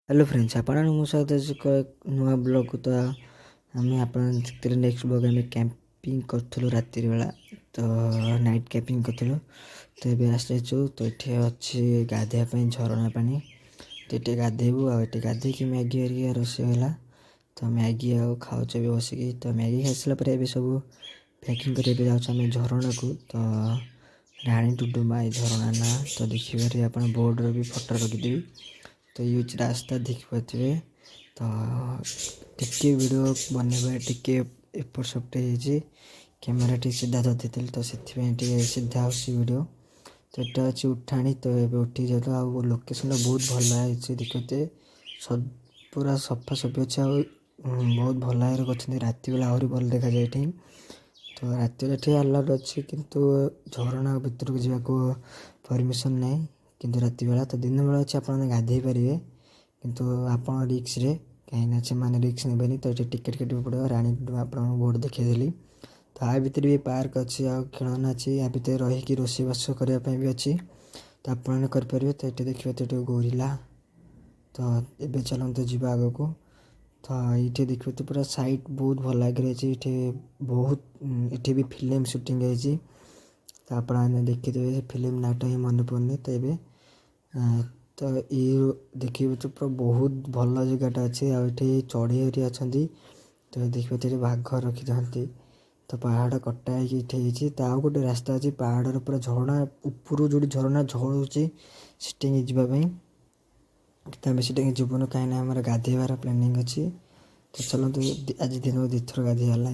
Hello friends आपण मो स्वागत नुआ ब्लॉग को। तो आम आप नेक्स्ट ब्लॉग आम कैंपिंग करूँ राति बेला। तो नाइट कैंपिंग करूँ। तो ये आसू तो ये अच्छी गाधेवाई झरणा पानी। तो ये गाधेबू आटे गाधे मैगी हरिया रोषेईला। तो मैगी खाऊ भी बसिकी। तो मैगी खाई सारापर सब पैकिंग कर झरणा को। तो राणी डुडुमा ये झरणा ना। तो देखिए आप बोर्डर भी फोटो रखिदेवी। तो ये रास्ता देखिपे। तो टिके वीडियो बनवा टिके एपट सेपटे कैमेरा टी सीधा धरी तो से सीधा वीडियो। तो यहाँ अच्छी उठाणी। तो ये उठी जाता आ लोकेशन बहुत भल है देखते सब पूरा सफा सफी अच्छे बहुत भल कर राति बेला आहरी भल देखा जाए। तो राति ये अलाउड अच्छे किंतु झरणा भितर को जावाक परमिशन नहीं किंतु राति बेला। तो दिन बेला अच्छे आप गाधे पारे किंतु आप रिक्स रे कहीं से मैंने रिक्स ने। तो ये टिकेट कटे पड़ो राणी आप बोर्ड देखीदेली। तो आ भितर भी पार्क अच्छी आ खेलना अच्छी आ भितर रहीकि रोषेईबास करने भी अच्छी। तो आपरे। तो ये देखिए तो ये गोरिल्ला। तो ये चलते जीवा आग को। तो ये देखिए तो पूरा साइट बहुत भल लगे ये बहुत ये भी फिल्म शूटिंग है। तो आप देखिए फिल्म नाट ही मन पड़े। तो ये तो ये देखिए तो पूरा बहुत भल जगटा अच्छे आठी चढ़ई हरी अच्छा। तो देखिए तो बाघ रखी था। तो पहाड़ कटा होती तो आउ गोटे रास्ता अच्छी पहाड़ पूरा झरणा ऊपर जो झरणा झड़ू सेटिंग जावाई। तो आम से जीवन कहीं आम गाधेबार प्लानिंग अच्छी। तो चलते आज दिन को 2 थर गाधेला।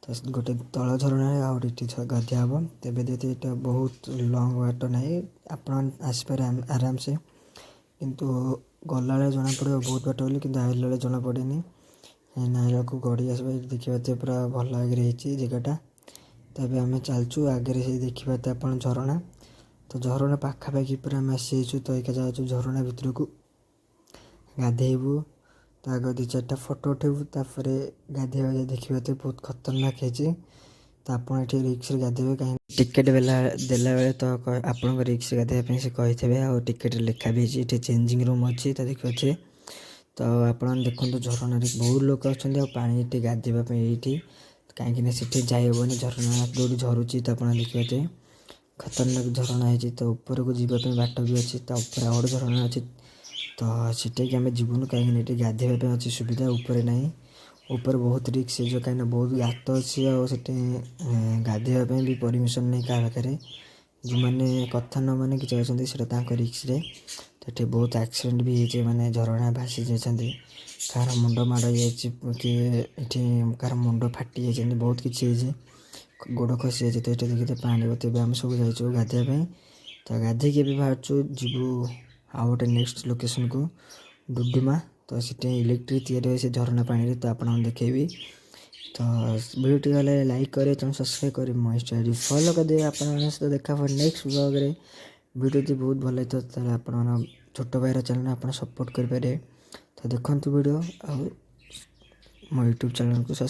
तो गोटे तल झरणा आठ गाधे हम। तेज देखते यहाँ बहुत लंग बाट ना आप आसपारे आराम से किंतु गला जना पड़े बहुत बाट बोली कि आइला जना पड़े नाइला को गड़ी आस देखा पूरा भल लगे जगटा। तो ये आम चलचु आगे से देखा आप झरणा। तो झरणा पाखापाखि पूरा आम आसी। तो एक जाऊँ झरणा भितर को गाधेबू। तो आग 2-4टा फोटो उठेबू तापर गाधेवा देखा बहुत खतरनाक है। तो आप रिक्स गाधे कहीं टिकेट बेला देला बेले। तो आप रिक्स गाधे से कही आ टिकेट लिखा भी ये चेंजिंग रूम अच्छी। तो देखिए तो आप देखो झरणा बहुत लोग अच्छा पा गाधेवाई ये कहीं सीटी जाइबनी झरणा दौड़ी झरुची। तो आप देखिए खतरनाक झरणा है। तो ऊपर को जीवाई बाट भी अच्छी। तो ऊपर आउट झरणा अच्छी। तो सीटे कि आम जीवन कहीं गाधेवाई अच्छी सुविधा ऊपर ना ऊपर बहुत रिक्स है जो कहीं बहुत गात अच्छी आटे गाधेवाई भी परमिशन नहीं क्या पाखे जो मैंने कथा न माने कि अच्छा रिक्स रे। तो ये बहुत एक्सीडेंट भी होते माने झरणा भासी जाती कार मुंड माड़ कि कार मुंड फाटी जाती बहुत किसी गोड़ खसी जाए। तो ये देखिए पानी बते आम सब जाइए गाधेवाई। तो गाधेकी भी बाहर जीवु आउ गोटे नेक्स्ट लोकेशन को डुडुमा। तो सीटे इलेक्ट्रिक तैयारी से झरणा पानी। तो आप देखेबी। तो वीडियो गले लाइक करें चैनल सब्सक्राइब करें मो इंस्टा फॉलो कर दे। आप देखा नेक्स्ट ब्लॉग रे वीडियो जी बहुत भल तो आप छोट भाईर चैनल आप सपोर्ट करेंगे। तो देखो वीडियो आ मो यूट्यूब चैनल को सब्सक्राइब।